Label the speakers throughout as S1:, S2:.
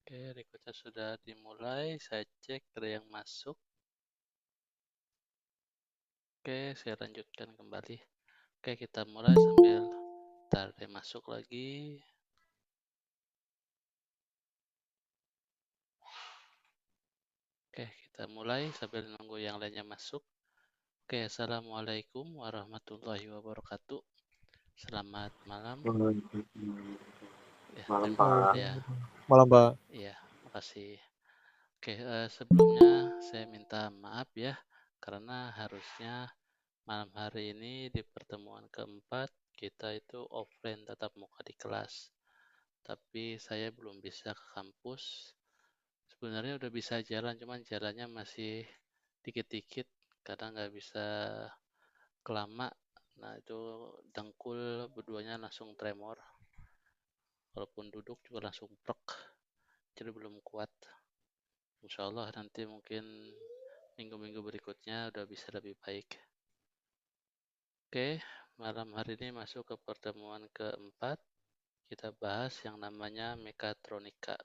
S1: Oke, rekodnya sudah dimulai. Saya cek ada yang masuk. Oke, saya lanjutkan kembali. Oke, kita mulai sambil ntar ada yang masuk lagi. Oke, kita mulai sambil nunggu yang lainnya masuk. Oke, Assalamualaikum warahmatullahi wabarakatuh. Selamat malam. Ya,
S2: Malam
S1: terima
S2: Pak.
S1: ya,
S3: Malam, Pak.
S1: iya, makasih. Oke, sebelumnya saya minta maaf ya, karena harusnya malam hari ini di pertemuan keempat kita itu offline tatap muka di kelas. Tapi saya belum bisa ke kampus. Sebenarnya udah bisa jalan, cuman jalannya masih dikit-dikit, kadang nggak bisa kelama. Nah itu dengkul berduanya langsung tremor. Walaupun duduk juga langsung prek, jadi belum kuat. Insya Allah nanti mungkin minggu-minggu berikutnya udah bisa lebih baik. Oke, malam hari ini masuk ke pertemuan keempat. Kita bahas yang namanya mekatronika.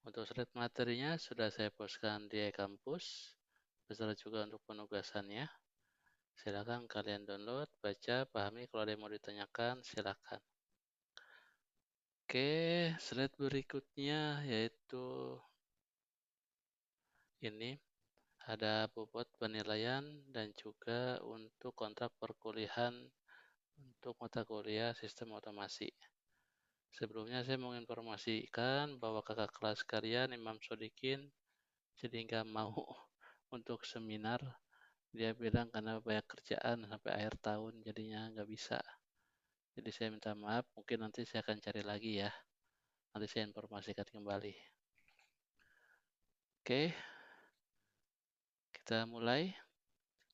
S1: Untuk slide materinya sudah saya postkan di kampus, beserta juga untuk penugasannya. Silakan kalian download, baca, pahami. Kalau ada yang mau ditanyakan, silakan. Oke, slide berikutnya yaitu ini. Ada bobot penilaian dan juga untuk kontrak perkuliahan untuk mata kuliah sistem otomasi. Sebelumnya saya mau informasikan bahwa kakak kelas kalian Imam Sodikin jadi nggak mau untuk seminar. Dia bilang karena banyak kerjaan sampai akhir tahun jadinya nggak bisa. Jadi saya minta maaf, mungkin nanti saya akan cari lagi ya. Nanti saya informasikan kembali. Oke, kita mulai.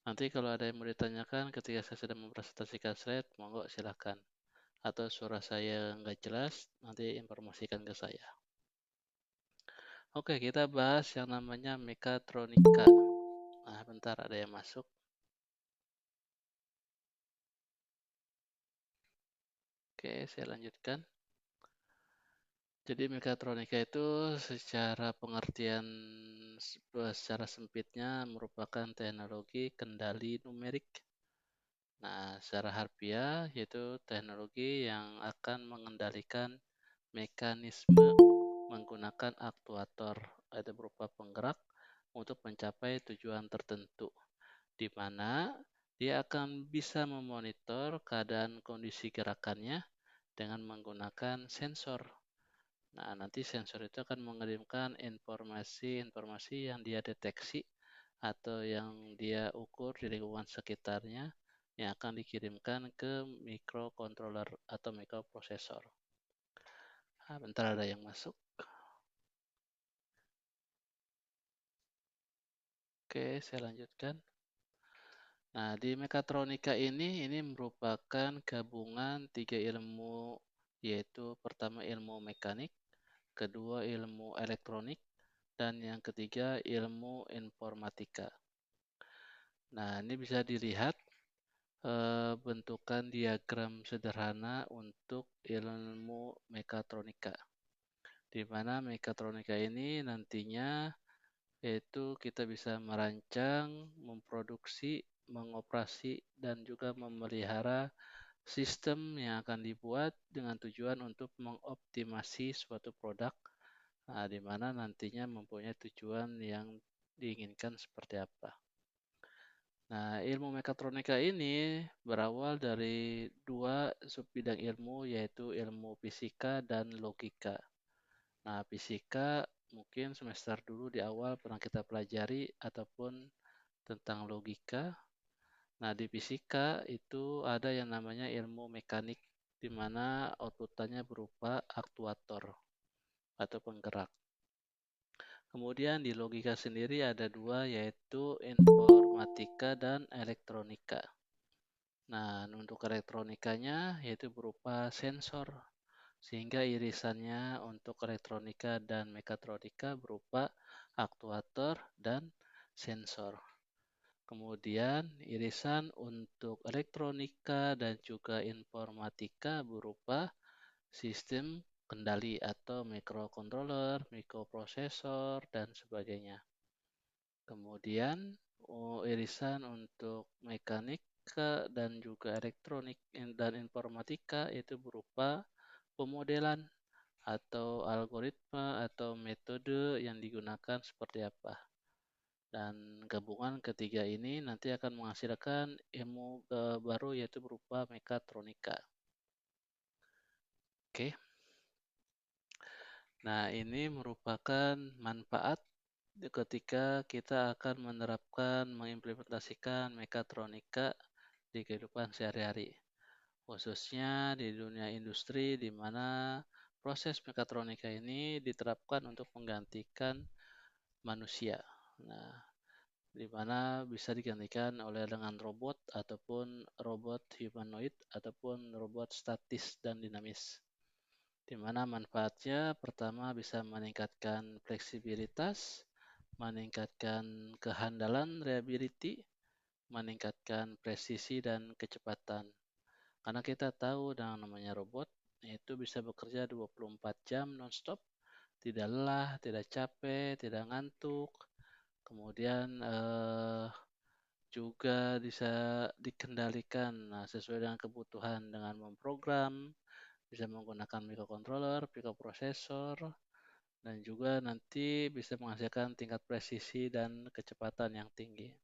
S1: Nanti kalau ada yang mau ditanyakan ketika saya sudah mempresentasikan slide, monggo silakan. Atau suara saya nggak jelas, nanti informasikan ke saya. Oke, kita bahas yang namanya mekatronika. Nah, bentar ada yang masuk. Oke, saya lanjutkan. Jadi mekatronika itu secara pengertian secara sempitnya merupakan teknologi kendali numerik. Nah, secara harfiah yaitu teknologi yang akan mengendalikan mekanisme menggunakan aktuator atau berupa penggerak untuk mencapai tujuan tertentu, di mana dia akan bisa memonitor keadaan kondisi gerakannya dengan menggunakan sensor. Nah, nanti sensor itu akan mengirimkan informasi-informasi yang dia deteksi atau yang dia ukur di lingkungan sekitarnya yang akan dikirimkan ke microcontroller atau microprocessor. Nah, bentar ada yang masuk. Oke, saya lanjutkan. Nah, di mekatronika ini merupakan gabungan tiga ilmu, yaitu pertama ilmu mekanik, kedua ilmu elektronik, dan yang ketiga ilmu informatika. Nah, ini bisa dilihat bentukan diagram sederhana untuk ilmu mekatronika. Di mana mekatronika ini nantinya yaitu kita bisa merancang, memproduksi, mengoperasi, dan juga memelihara sistem yang akan dibuat dengan tujuan untuk mengoptimasi suatu produk, di mana nantinya mempunyai tujuan yang diinginkan seperti apa. Nah, ilmu mekatronika ini berawal dari dua subbidang ilmu, yaitu ilmu fisika dan logika. Nah, fisika mungkin semester dulu di awal pernah kita pelajari ataupun tentang logika. Nah, di fisika itu ada yang namanya ilmu mekanik, di mana outputannya berupa aktuator atau penggerak. Kemudian di logika sendiri ada dua, yaitu informatika dan elektronika. Nah, untuk elektronikanya yaitu berupa sensor, sehingga irisannya untuk elektronika dan mekatronika berupa aktuator dan sensor. Kemudian irisan untuk elektronika dan juga informatika berupa sistem kendali atau microcontroller, microprosesor, dan sebagainya. Kemudian irisan untuk mekanika dan juga elektronik dan informatika itu berupa pemodelan atau algoritma atau metode yang digunakan seperti apa. Dan gabungan ketiga ini nanti akan menghasilkan ilmu baru yaitu berupa mekatronika. Oke. Nah, ini merupakan manfaat ketika kita akan menerapkan, mengimplementasikan mekatronika di kehidupan sehari-hari. Khususnya di dunia industri di mana proses mekatronika ini diterapkan untuk menggantikan manusia. Nah, di mana bisa digantikan oleh dengan robot ataupun robot humanoid ataupun robot statis dan dinamis. Di mana manfaatnya pertama bisa meningkatkan fleksibilitas, meningkatkan kehandalan reliability, meningkatkan presisi dan kecepatan. Karena kita tahu dengan namanya robot itu bisa bekerja 24 jam non-stop, tidak lelah, tidak capek, tidak ngantuk. Kemudian juga bisa dikendalikan sesuai dengan kebutuhan dengan memprogram, bisa menggunakan microcontroller, microprosesor, dan juga nanti bisa menghasilkan tingkat presisi dan kecepatan yang tinggi.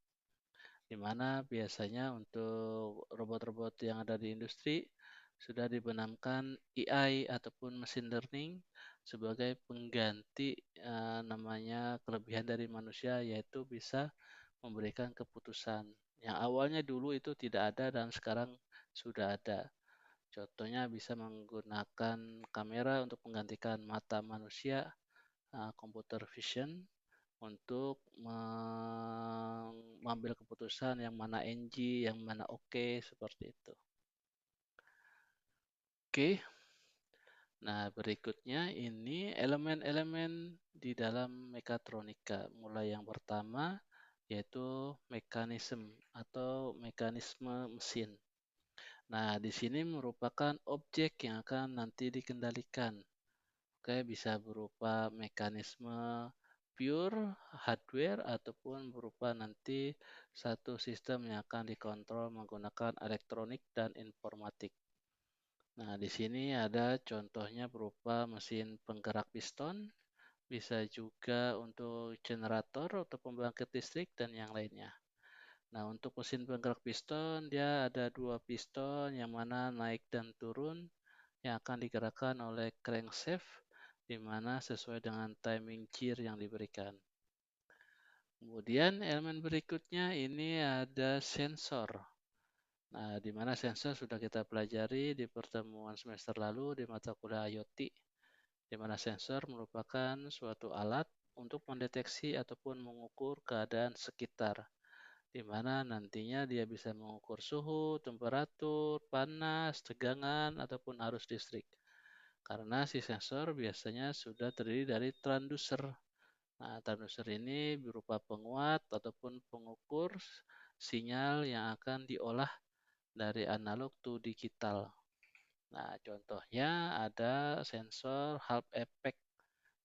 S1: Di mana biasanya untuk robot-robot yang ada di industri sudah dibenamkan AI ataupun machine learning sebagai pengganti namanya kelebihan dari manusia yaitu bisa memberikan keputusan. Yang awalnya dulu itu tidak ada dan sekarang sudah ada. Contohnya bisa menggunakan kamera untuk menggantikan mata manusia, computer vision untuk mengambil keputusan yang mana NG, yang mana oke, seperti itu. Oke, nah berikutnya ini elemen-elemen di dalam mekatronika. Mulai yang pertama yaitu mekanisme atau mekanisme mesin. Nah, di sini merupakan objek yang akan nanti dikendalikan. Oke, bisa berupa mekanisme pure hardware ataupun berupa nanti satu sistem yang akan dikontrol menggunakan elektronik dan informatik. Nah, di sini ada contohnya berupa mesin penggerak piston, bisa juga untuk generator atau pembangkit listrik dan yang lainnya. Nah, untuk mesin penggerak piston, dia ada dua piston yang mana naik dan turun yang akan digerakkan oleh crankshaft di mana sesuai dengan timing gear yang diberikan. Kemudian elemen berikutnya ini ada sensor. Nah, di mana sensor sudah kita pelajari di pertemuan semester lalu di mata kuliah IoT, di mana sensor merupakan suatu alat untuk mendeteksi ataupun mengukur keadaan sekitar, di mana nantinya dia bisa mengukur suhu, temperatur, panas, tegangan, ataupun arus listrik. Karena si sensor biasanya sudah terdiri dari transducer. Nah, transducer ini berupa penguat ataupun pengukur sinyal yang akan diolah dari analog to digital. Nah, contohnya ada sensor Hall effect,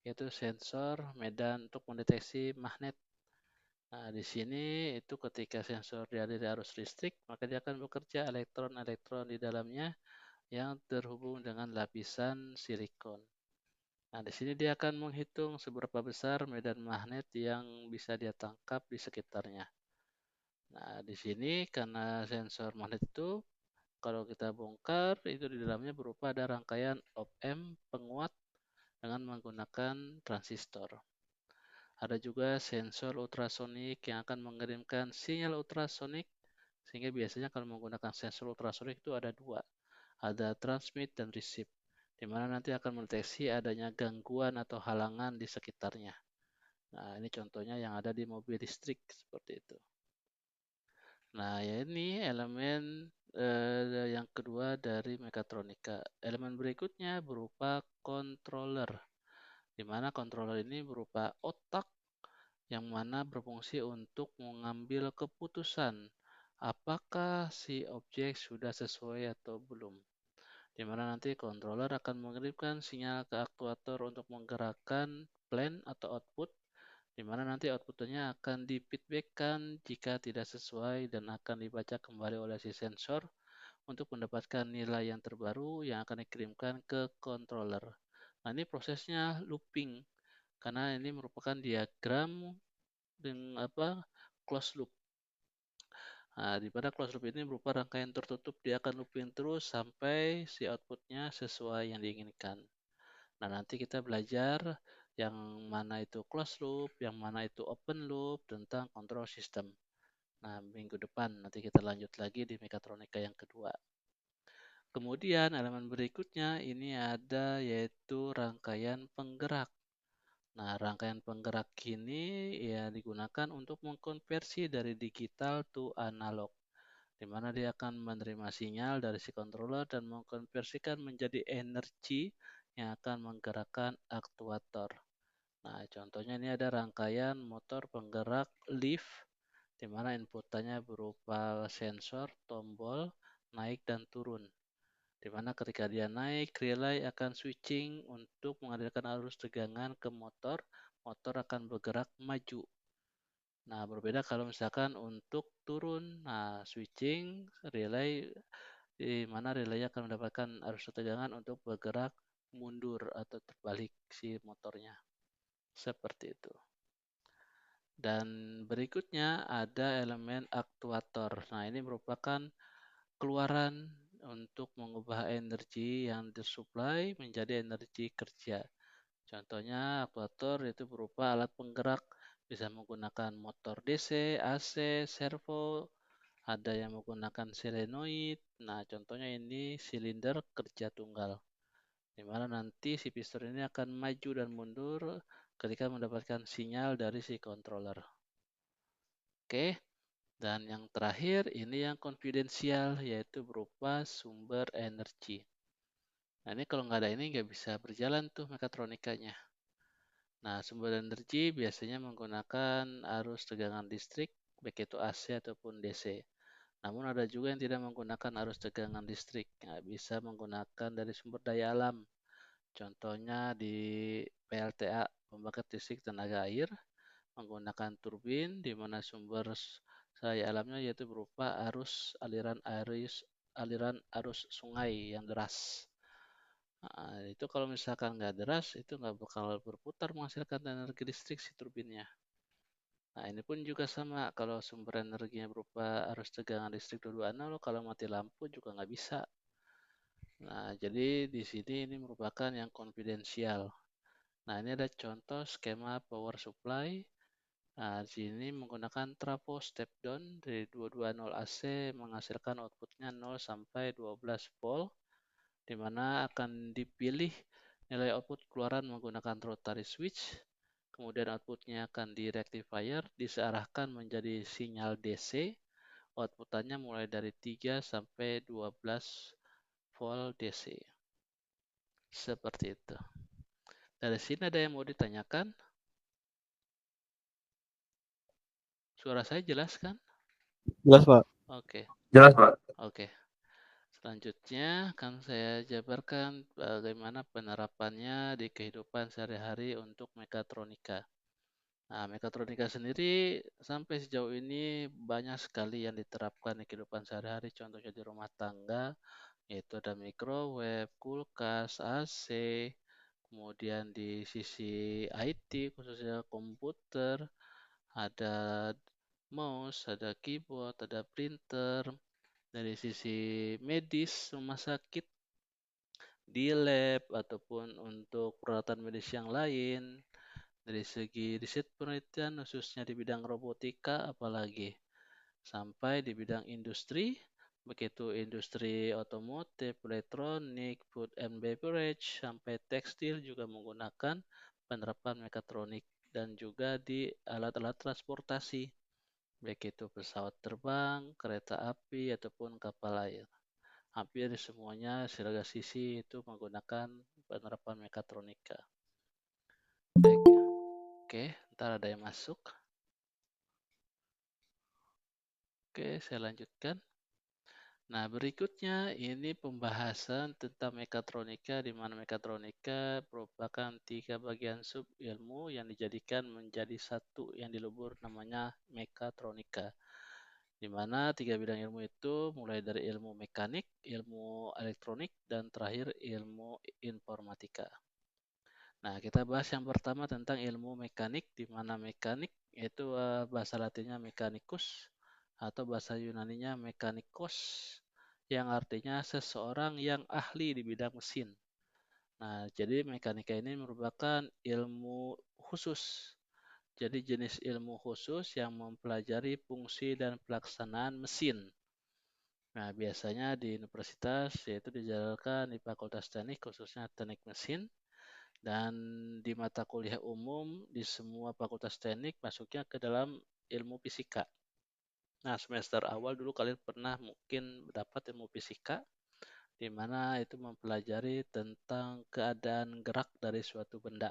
S1: yaitu sensor medan untuk mendeteksi magnet. Nah, di sini itu ketika sensor dialiri arus listrik, maka dia akan bekerja elektron-elektron di dalamnya yang terhubung dengan lapisan silikon. Nah, di sini dia akan menghitung seberapa besar medan magnet yang bisa dia tangkap di sekitarnya. Nah, di sini karena sensor magnet itu kalau kita bongkar itu di dalamnya berupa ada rangkaian op-amp penguat dengan menggunakan transistor. Ada juga sensor ultrasonik yang akan mengirimkan sinyal ultrasonik sehingga biasanya kalau menggunakan sensor ultrasonik itu ada dua, ada transmit dan receive, di mana nanti akan mendeteksi adanya gangguan atau halangan di sekitarnya. Nah, ini contohnya yang ada di mobil listrik seperti itu. Nah, ya ini elemen yang kedua dari mekatronika. Elemen berikutnya berupa controller, di mana controller ini berupa otak yang mana berfungsi untuk mengambil keputusan apakah si objek sudah sesuai atau belum. Di di mana nanti controller akan mengirimkan sinyal ke aktuator untuk menggerakkan plan atau output, di mana nanti outputnya akan di-feedbackkan jika tidak sesuai dan akan dibaca kembali oleh si sensor untuk mendapatkan nilai yang terbaru yang akan dikirimkan ke controller. Nah, ini prosesnya looping karena ini merupakan diagram dengan closed loop. Nah, di mana closed loop ini berupa rangkaian tertutup, dia akan looping terus sampai si outputnya sesuai yang diinginkan. Nah, nanti kita belajar yang mana itu closed loop, yang mana itu open loop tentang control system. Nah, minggu depan nanti kita lanjut lagi di mekatronika yang kedua. Kemudian elemen berikutnya ini ada yaitu rangkaian penggerak. Nah, rangkaian penggerak ini ya digunakan untuk mengkonversi dari digital to analog, di mana dia akan menerima sinyal dari si controller dan mengkonversikan menjadi energi yang akan menggerakkan aktuator. Nah, contohnya ini ada rangkaian motor penggerak lift, di mana inputannya berupa sensor, tombol, naik dan turun. Di mana ketika dia naik, relay akan switching untuk mengalirkan arus tegangan ke motor, motor akan bergerak maju. Nah, berbeda kalau misalkan untuk turun, nah switching relay di mana relay akan mendapatkan arus tegangan untuk bergerak mundur atau terbalik si motornya. Seperti itu. Dan berikutnya ada elemen aktuator. Nah, ini merupakan keluaran untuk mengubah energi yang disuplai menjadi energi kerja. Contohnya aktuator itu berupa alat penggerak, bisa menggunakan motor DC, AC, servo, ada yang menggunakan solenoid. Nah, contohnya ini silinder kerja tunggal, di mana nanti si piston ini akan maju dan mundur ketika mendapatkan sinyal dari si controller. Oke, dan yang terakhir ini yang konfidensial, yaitu berupa sumber energi. Nah, ini kalau nggak ada ini nggak bisa berjalan tuh mekatronikanya. Nah, sumber energi biasanya menggunakan arus tegangan listrik, baik itu AC ataupun DC. Namun ada juga yang tidak menggunakan arus tegangan listrik, bisa menggunakan dari sumber daya alam. Contohnya di PLTA, pembangkit listrik tenaga air, menggunakan turbin di mana sumber daya alamnya yaitu berupa aliran arus sungai yang deras. Nah, itu kalau misalkan nggak deras, itu nggak bakal berputar menghasilkan energi listrik si turbinnya. Nah, ini pun juga sama, kalau sumber energinya berupa arus tegangan listrik 220, kalau mati lampu juga nggak bisa. Nah, jadi di sini ini merupakan yang konfidensial. Nah, ini ada contoh skema power supply. Nah, di sini menggunakan trafo step down dari 220 AC menghasilkan outputnya 0 sampai 12 volt, di mana akan dipilih nilai output keluaran menggunakan rotary switch. Kemudian outputnya akan di rectifier, disearahkan menjadi sinyal DC. Outputannya mulai dari 3 sampai 12 volt DC. Seperti itu. Dari sini ada yang mau ditanyakan? Suara saya jelas kan?
S2: Jelas, Pak.
S1: Oke.
S2: Jelas, Pak.
S1: Oke. Selanjutnya akan saya jabarkan bagaimana penerapannya di kehidupan sehari-hari untuk mekatronika. Nah, mekatronika sendiri sampai sejauh ini banyak sekali yang diterapkan di kehidupan sehari-hari. Contohnya di rumah tangga, yaitu ada microwave, kulkas, AC, kemudian di sisi IT, khususnya komputer, ada mouse, ada keyboard, ada printer. Dari sisi medis, rumah sakit, di lab, ataupun untuk peralatan medis yang lain. Dari segi riset penelitian, khususnya di bidang robotika, apalagi sampai di bidang industri, begitu industri otomotif, elektronik, food and beverage, sampai tekstil juga menggunakan penerapan mekatronik, dan juga di alat-alat transportasi, baik itu pesawat terbang, kereta api, ataupun kapal air. Hampir semuanya segala sisi itu menggunakan penerapan mekatronika. Baik. Oke, ntar ada yang masuk. Oke, saya lanjutkan. Nah, berikutnya ini pembahasan tentang mekatronika, di mana mekatronika merupakan 3 bagian sub ilmu yang dijadikan menjadi satu yang dilebur namanya mekatronika. Di mana 3 bidang ilmu itu mulai dari ilmu mekanik, ilmu elektronik, dan terakhir ilmu informatika. Nah, kita bahas yang pertama tentang ilmu mekanik, di mana mekanik itu bahasa latinnya mechanicus atau bahasa Yunaninya mechanikos, yang artinya seseorang yang ahli di bidang mesin. Nah, jadi mekanika ini merupakan ilmu khusus. Jadi jenis ilmu khusus yang mempelajari fungsi dan pelaksanaan mesin. Nah, biasanya di universitas yaitu dijalankan di Fakultas Teknik khususnya teknik mesin, dan di mata kuliah umum di semua fakultas teknik masuknya ke dalam ilmu fisika. Nah, semester awal dulu kalian pernah mungkin dapat ilmu fisika, di mana itu mempelajari tentang keadaan gerak dari suatu benda.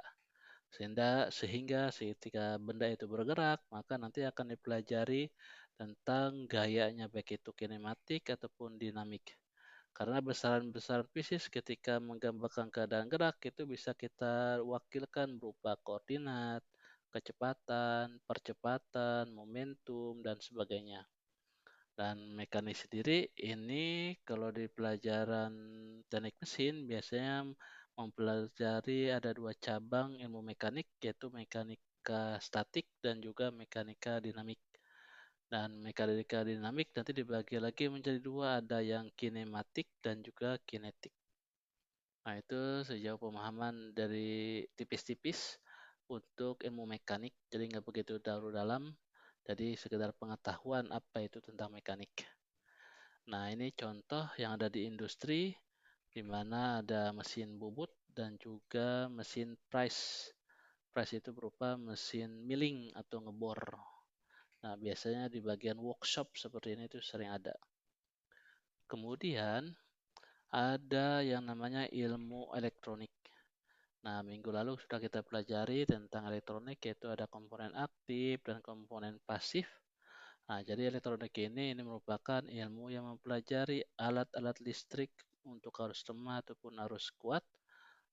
S1: Sehingga ketika benda itu bergerak, maka nanti akan dipelajari tentang gayanya, baik itu kinematik ataupun dinamik. Karena besaran-besaran fisik ketika menggambarkan keadaan gerak itu bisa kita wakilkan berupa koordinat, kecepatan, percepatan, momentum, dan sebagainya. Dan mekanik sendiri ini kalau di pelajaran teknik mesin biasanya mempelajari ada 2 cabang ilmu mekanik, yaitu mekanika statik dan juga mekanika dinamik. Dan mekanika dinamik nanti dibagi lagi menjadi 2, ada yang kinematik dan juga kinetik. Nah, itu sejauh pemahaman dari tipis-tipis untuk ilmu mekanik, jadi nggak begitu dalam, jadi sekedar pengetahuan apa itu tentang mekanik. Nah, ini contoh yang ada di industri, di mana ada mesin bubut dan juga mesin press. Press itu berupa mesin milling atau ngebor. Nah, biasanya di bagian workshop seperti ini itu sering ada. Kemudian ada yang namanya ilmu elektronik. Nah, minggu lalu sudah kita pelajari tentang elektronik, yaitu ada komponen aktif dan komponen pasif. Nah, jadi elektronik ini merupakan ilmu yang mempelajari alat-alat listrik untuk arus lemah ataupun arus kuat,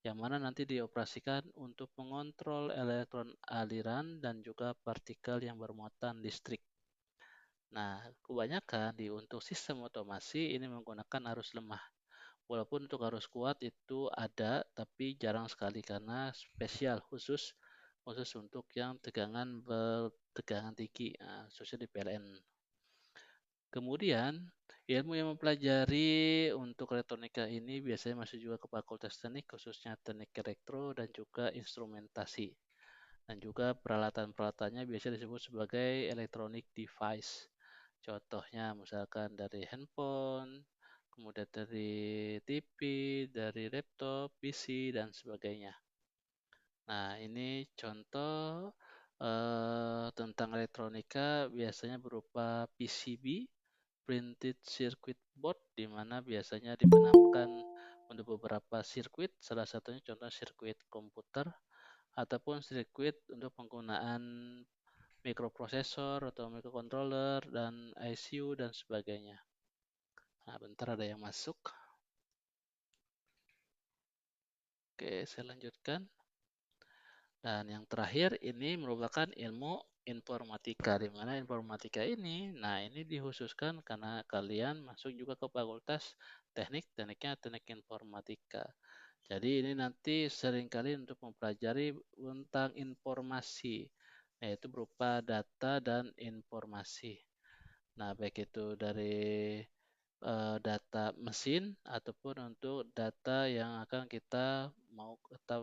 S1: yang mana nanti dioperasikan untuk mengontrol elektron aliran dan juga partikel yang bermuatan listrik. Nah, kebanyakan untuk sistem otomasi ini menggunakan arus lemah. Walaupun untuk arus kuat itu ada, tapi jarang sekali karena spesial khusus untuk yang tegangan bertegangan tinggi, khususnya di PLN. Kemudian, ilmu yang mempelajari untuk elektronika ini biasanya masuk juga ke Fakultas Teknik, khususnya teknik elektro dan juga instrumentasi. Dan juga peralatan-peralatannya biasa disebut sebagai electronic device. Contohnya misalkan dari handphone, kemudian dari TV, dari laptop, PC, dan sebagainya. Nah, ini contoh tentang elektronika biasanya berupa PCB, printed circuit board, di mana biasanya dibenamkan untuk beberapa sirkuit, salah satunya contoh sirkuit komputer, ataupun sirkuit untuk penggunaan mikroprosesor atau microcontroller dan ICU dan sebagainya. Nah, bentar ada yang masuk. Oke, saya lanjutkan. Dan yang terakhir ini merupakan ilmu informatika, di mana informatika ini, nah ini dikhususkan karena kalian masuk juga ke fakultas tekniknya teknik informatika. Jadi ini nanti seringkali untuk mempelajari tentang informasi, yaitu berupa data dan informasi. Nah, baik itu dari data mesin ataupun untuk data yang akan kita mau kita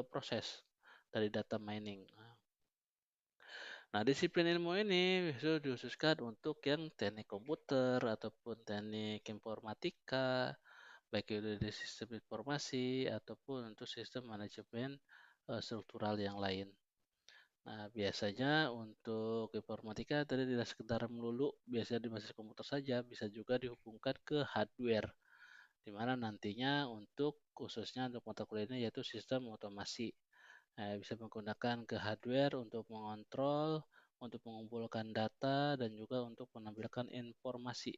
S1: proses dari data mining. Nah, disiplin ilmu ini itu dikhususkan untuk yang teknik komputer ataupun teknik informatika, baik itu dari sistem informasi ataupun untuk sistem manajemen struktural yang lain. Nah, biasanya untuk informatika tadi tidak sekedar melulu biasanya di basis komputer saja, bisa juga dihubungkan ke hardware, di mana nantinya untuk khususnya untuk mata kuliahnya yaitu sistem otomasi. Nah, bisa menggunakan ke hardware untuk mengontrol, untuk mengumpulkan data, dan juga untuk menampilkan informasi.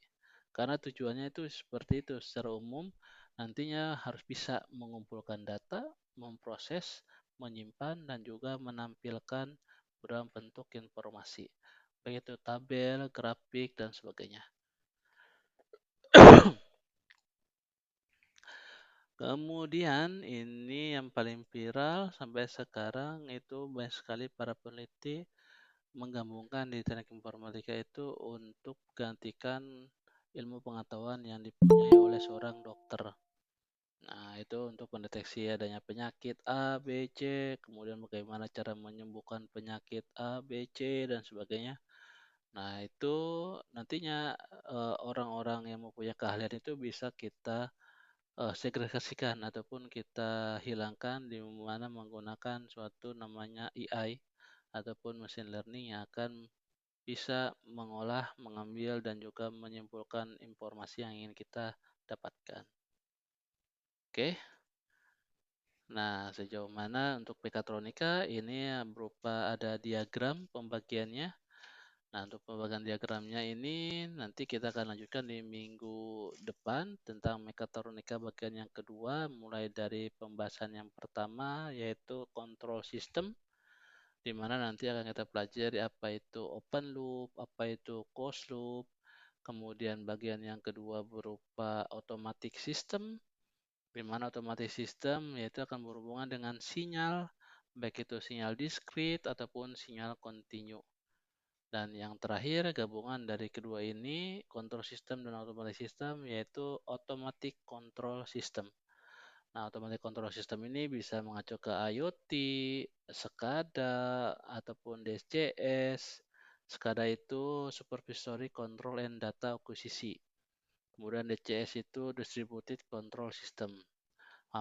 S1: Karena tujuannya itu seperti itu, secara umum nantinya harus bisa mengumpulkan data, memproses, menyimpan, dan juga menampilkan dalam bentuk informasi. Baik itu tabel, grafik, dan sebagainya. Kemudian ini yang paling viral sampai sekarang itu banyak sekali para peneliti menggabungkan di teknik informatika itu untuk gantikan ilmu pengetahuan yang dipunyai oleh seorang dokter. Nah, itu untuk mendeteksi adanya penyakit A, B, C, kemudian bagaimana cara menyembuhkan penyakit A, B, C, dan sebagainya. Nah, itu nantinya orang-orang yang mempunyai keahlian itu bisa kita segregasikan ataupun kita hilangkan di mana menggunakan suatu namanya AI ataupun machine learning yang akan bisa mengolah, mengambil, dan juga menyimpulkan informasi yang ingin kita dapatkan. Oke. Nah, sejauh mana untuk mekatronika ini berupa ada diagram pembagiannya. Nah, untuk pembagian diagramnya ini nanti kita akan lanjutkan di minggu depan tentang mekatronika bagian yang kedua, mulai dari pembahasan yang pertama yaitu control system, di mana nanti akan kita pelajari apa itu open loop, apa itu closed loop. Kemudian bagian yang kedua berupa automatic system, di mana automatic system yaitu akan berhubungan dengan sinyal, baik itu sinyal diskrit ataupun sinyal kontinu. Dan yang terakhir gabungan dari kedua ini, control system dan automatic system, yaitu automatic control system. Nah, automatic control system ini bisa mengacu ke IoT, SCADA, ataupun DSCS. SCADA itu Supervisory Control and Data Acquisition. Kemudian DCS itu Distributed Control System.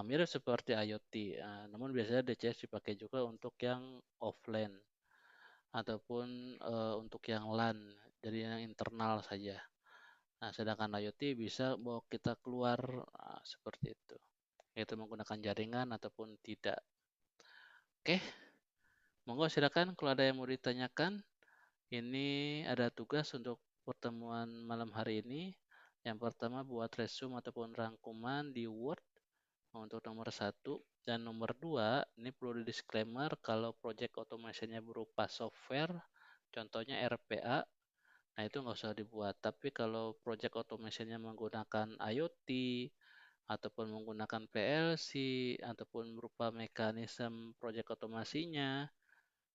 S1: Mirip seperti IoT, namun biasanya DCS dipakai juga untuk yang offline ataupun untuk yang LAN, jadi yang internal saja. Nah, sedangkan IoT bisa bawa kita keluar seperti itu, yaitu menggunakan jaringan ataupun tidak. Oke, monggo silakan kalau ada yang mau ditanyakan. Ini ada tugas untuk pertemuan malam hari ini. Yang pertama buat resume ataupun rangkuman di Word untuk nomor 1. Dan nomor 2, ini perlu di disclaimer kalau project automation-nya berupa software, contohnya RPA, nah itu nggak usah dibuat. Tapi kalau project automation-nya menggunakan IoT, ataupun menggunakan PLC, ataupun berupa mekanisme project otomasinya,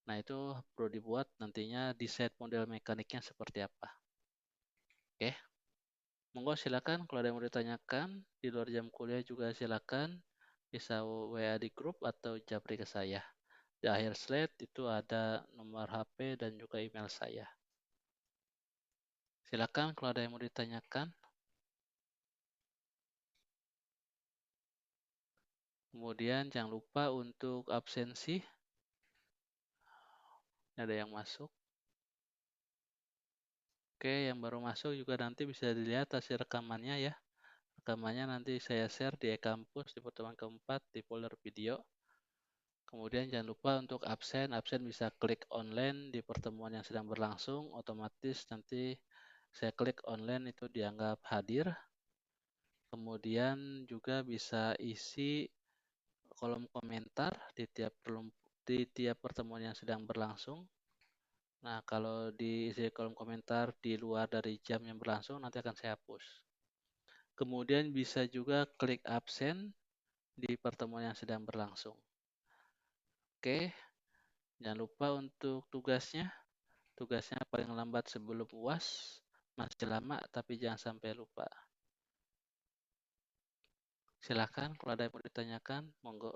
S1: nah itu perlu dibuat nantinya desain model mekaniknya seperti apa. Oke, monggo silakan kalau ada yang mau ditanyakan di luar jam kuliah juga silakan bisa WA di grup atau japri ke saya. Di akhir slide itu ada nomor HP dan juga email saya. Silakan kalau ada yang mau ditanyakan. Kemudian jangan lupa untuk absensi. Ada yang masuk. Oke, yang baru masuk juga nanti bisa dilihat hasil rekamannya ya. Rekamannya nanti saya share di e-kampus di pertemuan keempat di folder video. Kemudian jangan lupa untuk absen. Absen bisa klik online di pertemuan yang sedang berlangsung. Otomatis nanti saya klik online itu dianggap hadir. Kemudian juga bisa isi kolom komentar di tiap pertemuan yang sedang berlangsung. Nah, kalau diisi kolom komentar di luar dari jam yang berlangsung, nanti akan saya hapus. Kemudian bisa juga klik absen di pertemuan yang sedang berlangsung. Oke, jangan lupa untuk tugasnya. Tugasnya paling lambat sebelum UAS. Masih lama, tapi jangan sampai lupa. Silakan kalau ada yang mau ditanyakan, monggo.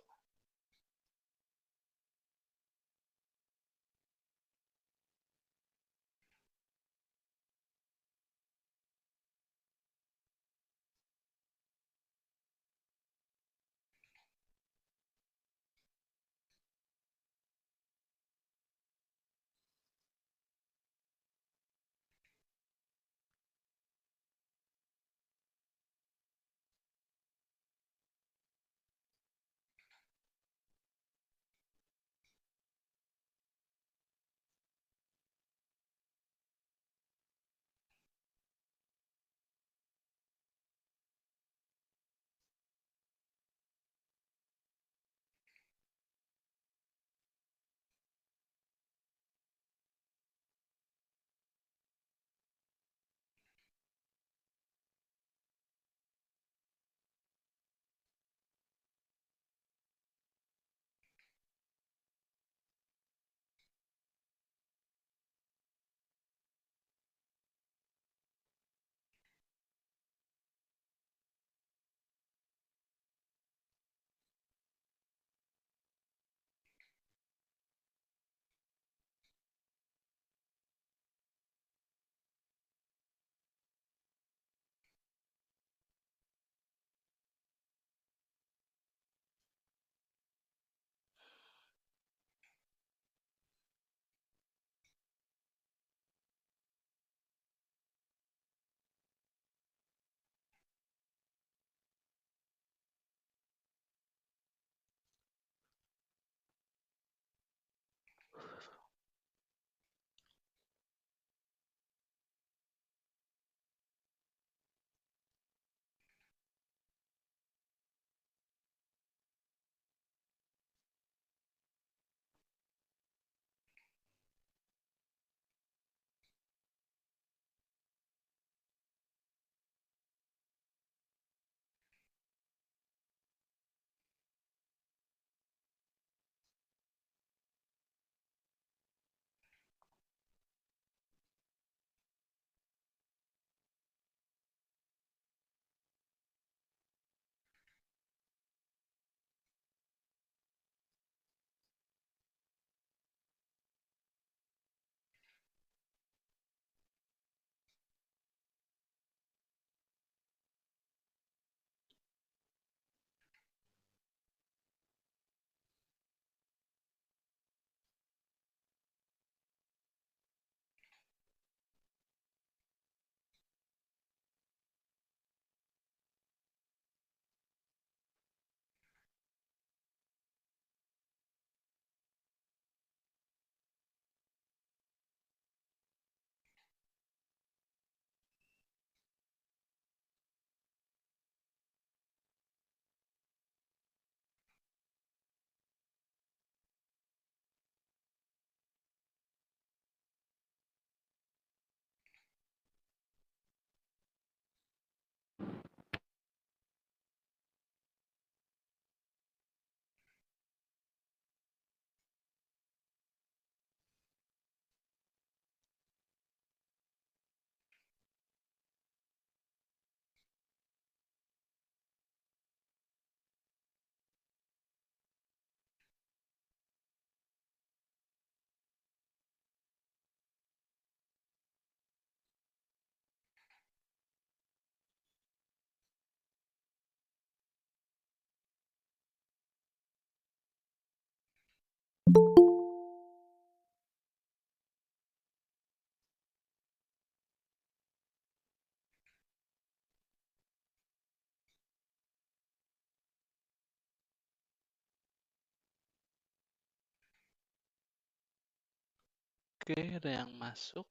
S1: Oke, ada yang masuk.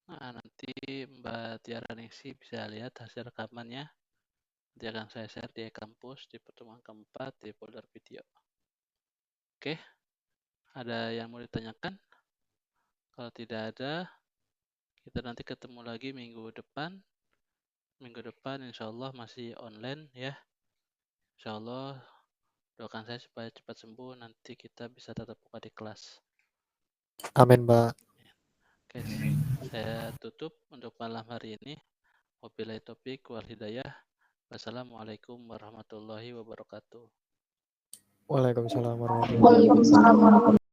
S1: Nah, nanti Mbak Tiara Ningsi bisa lihat hasil rekamannya. Nanti akan saya share di kampus di pertemuan keempat di folder video. Oke, ada yang mau ditanyakan? Kalau tidak ada, kita nanti ketemu lagi minggu depan. Minggu depan insya Allah masih online ya. Insya Allah doakan saya supaya cepat sembuh. Nanti kita bisa tatap muka di kelas.
S2: Amin, Mbak.
S1: Oke, saya tutup untuk malam hari ini. Wabillahi taufiq wal hidayah. Wassalamualaikum warahmatullahi wabarakatuh.
S2: Waalaikumsalam warahmatullahi wabarakatuh.
S3: Waalaikumsalam warahmatullahi